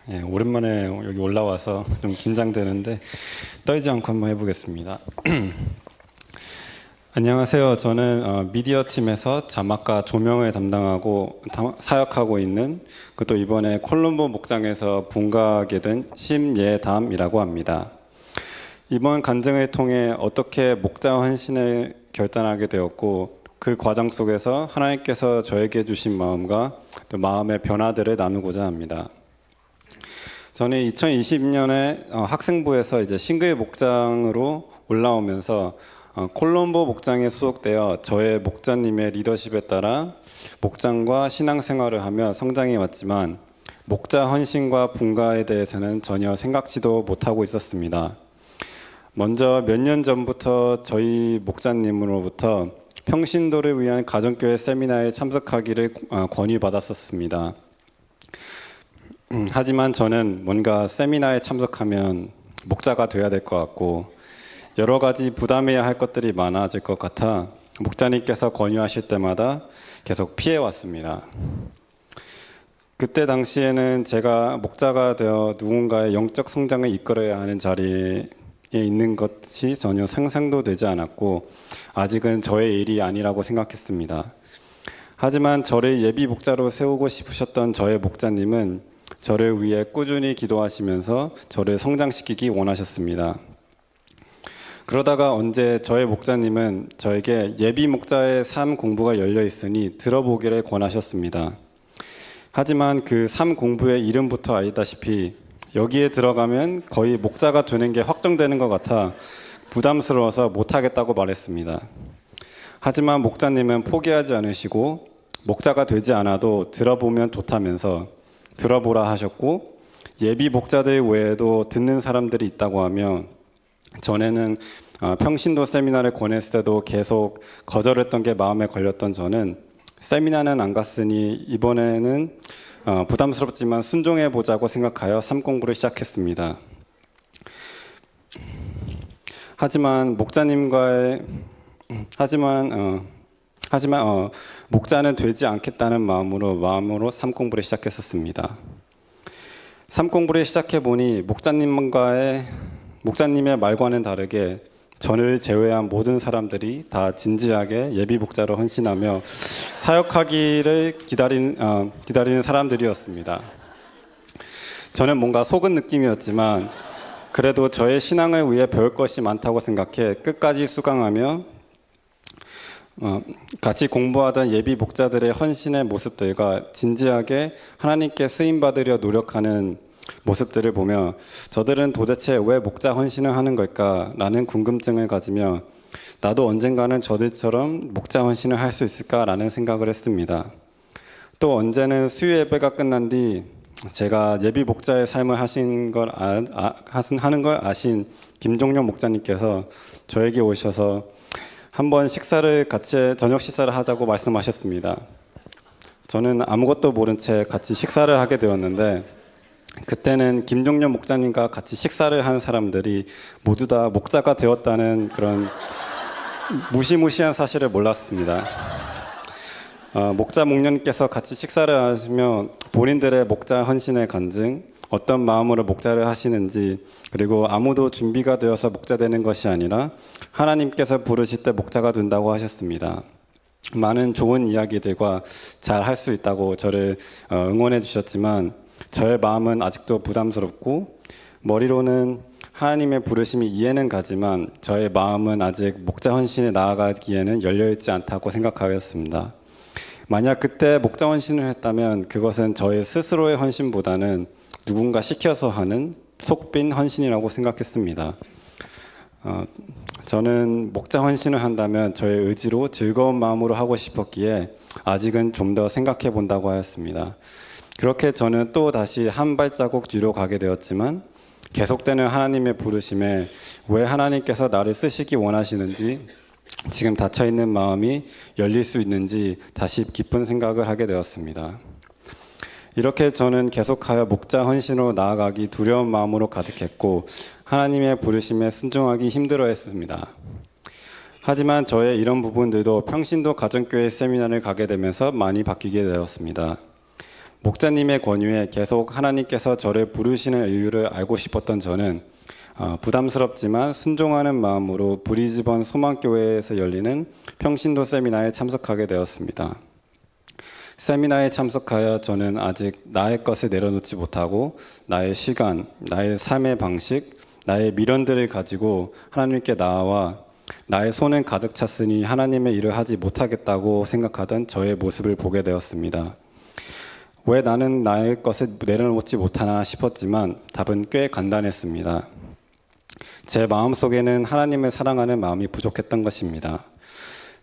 오랜만에 여기 올라와서 좀 긴장되는데 떨지 않고 한번 해보겠습니다. 안녕하세요. 저는 미디어 팀에서 자막과 조명을 담당하고 사역하고 있는 그것도 이번에 콜롬보 목장에서 분가하게 된 심예담이라고 합니다. 이번 간증을 통해 어떻게 목자 헌신을 결단하게 되었고 그 과정 속에서 하나님께서 저에게 주신 마음과 또 마음의 변화들을 나누고자 합니다. 저는 2020년에 학생부에서 이제 싱글 목장으로 올라오면서 콜롬보 목장에 소속되어 저의 목자님의 리더십에 따라 목장과 신앙생활을 하며 성장해 왔지만 목자 헌신과 분가에 대해서는 전혀 생각지도 못하고 있었습니다. 먼저 몇 년 전부터 저희 목자님으로부터 평신도를 위한 가정교회 세미나에 참석하기를 권유받았었습니다. 하지만 저는 뭔가 세미나에 참석하면 목자가 돼야 될 것 같고 여러 가지 부담해야 할 것들이 많아질 것 같아 목자님께서 권유하실 때마다 계속 피해왔습니다. 그때 당시에는 제가 목자가 되어 누군가의 영적 성장을 이끌어야 하는 자리에 있는 것이 전혀 상상도 되지 않았고 아직은 저의 일이 아니라고 생각했습니다. 하지만 저를 예비 목자로 세우고 싶으셨던 저의 목자님은 저를 위해 꾸준히 기도하시면서 저를 성장시키기 원하셨습니다. 그러다가 언제 저의 목자님은 저에게 예비 목자의 삶 공부가 열려 있으니 들어보기를 권하셨습니다. 하지만 그 삶 공부의 이름부터 알다시피 여기에 들어가면 거의 목자가 되는 게 확정되는 것 같아 부담스러워서 못하겠다고 말했습니다. 하지만 목자님은 포기하지 않으시고 목자가 되지 않아도 들어보면 좋다면서 들어보라 하셨고 예비 목자들 외에도 듣는 사람들이 있다고 하며 전에는 평신도 세미나를 권했을 때도 계속 거절했던 게 마음에 걸렸던 저는 세미나는 안 갔으니 이번에는 부담스럽지만 순종해 보자고 생각하여 삶 공부를 시작했습니다. 하지만 목자는 되지 않겠다는 마음으로 삶 공부를 시작했었습니다. 삶 공부를 시작해 보니 목자님의 말과는 다르게 저를 제외한 모든 사람들이 다 진지하게 예비 목자로 헌신하며 사역하기를 기다리는 사람들이었습니다. 저는 뭔가 속은 느낌이었지만 그래도 저의 신앙을 위해 배울 것이 많다고 생각해 끝까지 수강하며 같이 공부하던 예비 목자들의 헌신의 모습들과 진지하게 하나님께 쓰임받으려 노력하는 모습들을 보며 저들은 도대체 왜 목자 헌신을 하는 걸까라는 궁금증을 가지며 나도 언젠가는 저들처럼 목자 헌신을 할 수 있을까라는 생각을 했습니다. 또 언제는 수요 예배가 끝난 뒤 제가 예비 목자의 삶을 하는 걸 아신 김종룡 목자님께서 저에게 오셔서 한번 저녁 식사를 하자고 말씀하셨습니다. 저는 아무것도 모른 채 같이 식사를 하게 되었는데 그때는 김종렬 목자님과 같이 식사를 한 사람들이 모두 다 목자가 되었다는 그런 무시무시한 사실을 몰랐습니다. 목자 목녀님께서 같이 식사를 하시며 본인들의 목자 헌신의 간증, 어떤 마음으로 목자를 하시는지 그리고 아무도 준비가 되어서 목자 되는 것이 아니라 하나님께서 부르실 때 목자가 된다고 하셨습니다. 많은 좋은 이야기들과 잘 할 수 있다고 저를 응원해 주셨지만 저의 마음은 아직도 부담스럽고 머리로는 하나님의 부르심이 이해는 가지만 저의 마음은 아직 목자 헌신에 나아가기에는 열려있지 않다고 생각하였습니다. 만약 그때 목자 헌신을 했다면 그것은 저의 스스로의 헌신보다는 누군가 시켜서 하는 속빈 헌신이라고 생각했습니다. 저는 목자 헌신을 한다면 저의 의지로 즐거운 마음으로 하고 싶었기에 아직은 좀 더 생각해 본다고 하였습니다. 그렇게 저는 또 다시 한 발자국 뒤로 가게 되었지만 계속되는 하나님의 부르심에 왜 하나님께서 나를 쓰시기 원하시는지 지금 닫혀있는 마음이 열릴 수 있는지 다시 깊은 생각을 하게 되었습니다. 이렇게 저는 계속하여 목자 헌신으로 나아가기 두려운 마음으로 가득했고 하나님의 부르심에 순종하기 힘들어했습니다. 하지만 저의 이런 부분들도 평신도 가정교회 세미나를 가게 되면서 많이 바뀌게 되었습니다. 목자님의 권유에 계속 하나님께서 저를 부르시는 이유를 알고 싶었던 저는 부담스럽지만 순종하는 마음으로 브리즈번 소망교회에서 열리는 평신도 세미나에 참석하게 되었습니다. 세미나에 참석하여 저는 아직 나의 것을 내려놓지 못하고 나의 시간, 나의 삶의 방식, 나의 미련들을 가지고 하나님께 나아와 나의 손은 가득 찼으니 하나님의 일을 하지 못하겠다고 생각하던 저의 모습을 보게 되었습니다. 왜 나는 나의 것을 내려놓지 못하나 싶었지만 답은 꽤 간단했습니다. 제 마음속에는 하나님을 사랑하는 마음이 부족했던 것입니다.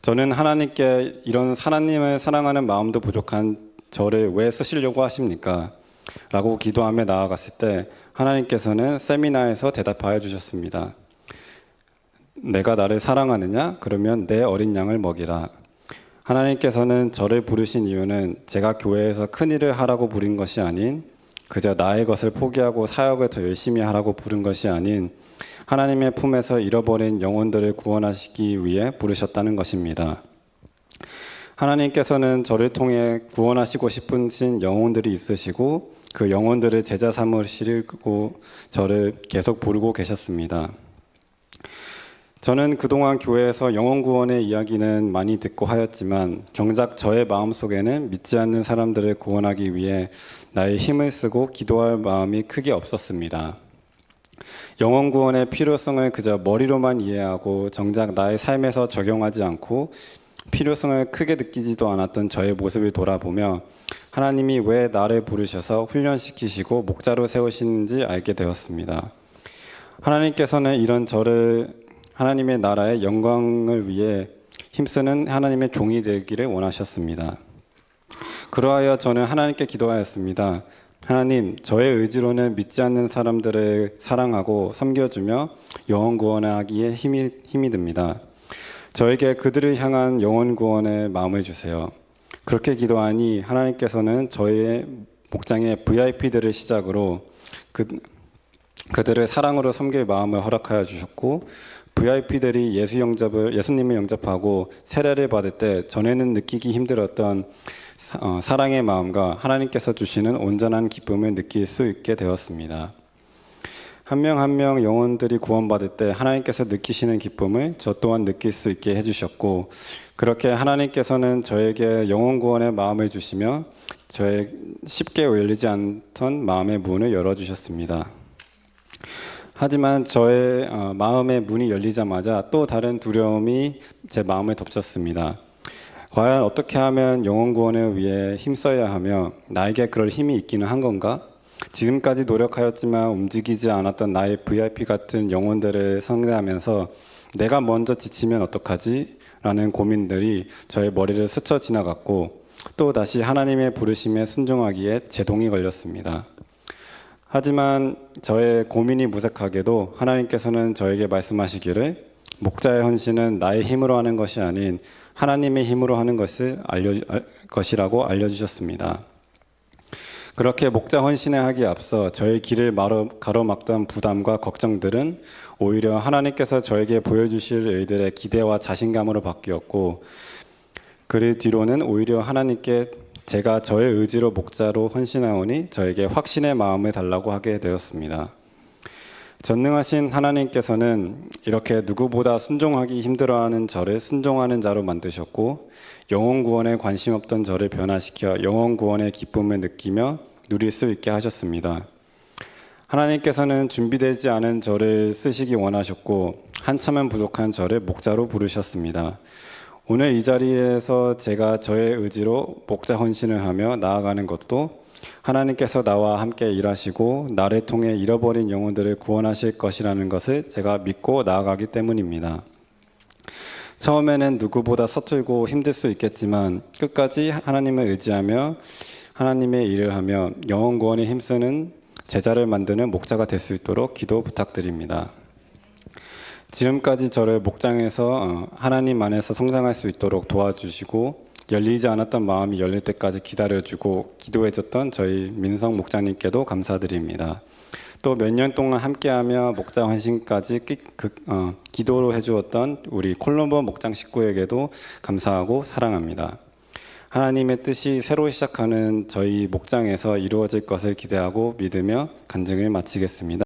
저는 하나님께 이런 하나님을 사랑하는 마음도 부족한 저를 왜 쓰시려고 하십니까? 라고 기도하며 나아갔을 때 하나님께서는 세미나에서 대답하여 주셨습니다. 내가 나를 사랑하느냐? 그러면 내 어린 양을 먹이라. 하나님께서는 저를 부르신 이유는 제가 교회에서 큰 일을 하라고 부른 것이 아닌 그저 나의 것을 포기하고 사역을 더 열심히 하라고 부른 것이 아닌 하나님의 품에서 잃어버린 영혼들을 구원하시기 위해 부르셨다는 것입니다. 하나님께서는 저를 통해 구원하시고 싶으신 영혼들이 있으시고 그 영혼들을 제자 삼으시려고 저를 계속 부르고 계셨습니다. 저는 그동안 교회에서 영혼 구원의 이야기는 많이 듣고 하였지만 정작 저의 마음속에는 믿지 않는 사람들을 구원하기 위해 나의 힘을 쓰고 기도할 마음이 크게 없었습니다. 영혼 구원의 필요성을 그저 머리로만 이해하고 정작 나의 삶에서 적용하지 않고 필요성을 크게 느끼지도 않았던 저의 모습을 돌아보며 하나님이 왜 나를 부르셔서 훈련시키시고 목자로 세우시는지 알게 되었습니다. 하나님께서는 이런 저를 하나님의 나라의 영광을 위해 힘쓰는 하나님의 종이 되기를 원하셨습니다. 그러하여 저는 하나님께 기도하였습니다. 하나님, 저의 의지로는 믿지 않는 사람들을 사랑하고 섬겨주며 영혼 구원하기에 힘이 듭니다. 저에게 그들을 향한 영혼 구원의 마음을 주세요. 그렇게 기도하니 하나님께서는 저의 목장의 VIP들을 시작으로 그들을 사랑으로 섬길 마음을 허락하여 주셨고 VIP들이 예수님을 영접하고 세례를 받을 때 전에는 느끼기 힘들었던 사랑의 마음과 하나님께서 주시는 온전한 기쁨을 느낄 수 있게 되었습니다. 한 명 한 명 영혼들이 구원받을 때 하나님께서 느끼시는 기쁨을 저 또한 느낄 수 있게 해주셨고 그렇게 하나님께서는 저에게 영혼 구원의 마음을 주시며 저의 쉽게 열리지 않던 마음의 문을 열어주셨습니다. 하지만 저의 마음의 문이 열리자마자 또 다른 두려움이 제 마음을 덮쳤습니다. 과연 어떻게 하면 영혼 구원을 위해 힘써야 하며 나에게 그럴 힘이 있기는 한 건가? 지금까지 노력하였지만 움직이지 않았던 나의 VIP 같은 영혼들을 상대하면서 내가 먼저 지치면 어떡하지? 라는 고민들이 저의 머리를 스쳐 지나갔고 또 다시 하나님의 부르심에 순종하기에 제동이 걸렸습니다. 하지만 저의 고민이 무색하게도 하나님께서는 저에게 말씀하시기를 목자의 헌신은 나의 힘으로 하는 것이 아닌 하나님의 힘으로 하는 것이라고 알려주셨습니다. 그렇게 목자 헌신에 하기에 앞서 저의 길을 가로막던 부담과 걱정들은 오히려 하나님께서 저에게 보여주실 일들의 기대와 자신감으로 바뀌었고 그 뒤로는 오히려 하나님께 제가 저의 의지로 목자로 헌신하오니 저에게 확신의 마음을 달라고 하게 되었습니다. 전능하신 하나님께서는 이렇게 누구보다 순종하기 힘들어하는 저를 순종하는 자로 만드셨고 영혼 구원에 관심 없던 저를 변화시켜 영혼 구원의 기쁨을 느끼며 누릴 수 있게 하셨습니다. 하나님께서는 준비되지 않은 저를 쓰시기 원하셨고 한참은 부족한 저를 목자로 부르셨습니다. 오늘 이 자리에서 제가 저의 의지로 목자 헌신을 하며 나아가는 것도 하나님께서 나와 함께 일하시고 나를 통해 잃어버린 영혼들을 구원하실 것이라는 것을 제가 믿고 나아가기 때문입니다. 처음에는 누구보다 서툴고 힘들 수 있겠지만 끝까지 하나님을 의지하며 하나님의 일을 하며 영혼 구원에 힘쓰는 제자를 만드는 목자가 될 수 있도록 기도 부탁드립니다. 지금까지 저를 목장에서 하나님 안에서 성장할 수 있도록 도와주시고 열리지 않았던 마음이 열릴 때까지 기다려주고 기도해줬던 저희 민성 목장님께도 감사드립니다. 또 몇 년 동안 함께하며 목장 헌신까지 기도로 해주었던 우리 콜롬보 목장 식구에게도 감사하고 사랑합니다. 하나님의 뜻이 새로 시작하는 저희 목장에서 이루어질 것을 기대하고 믿으며 간증을 마치겠습니다.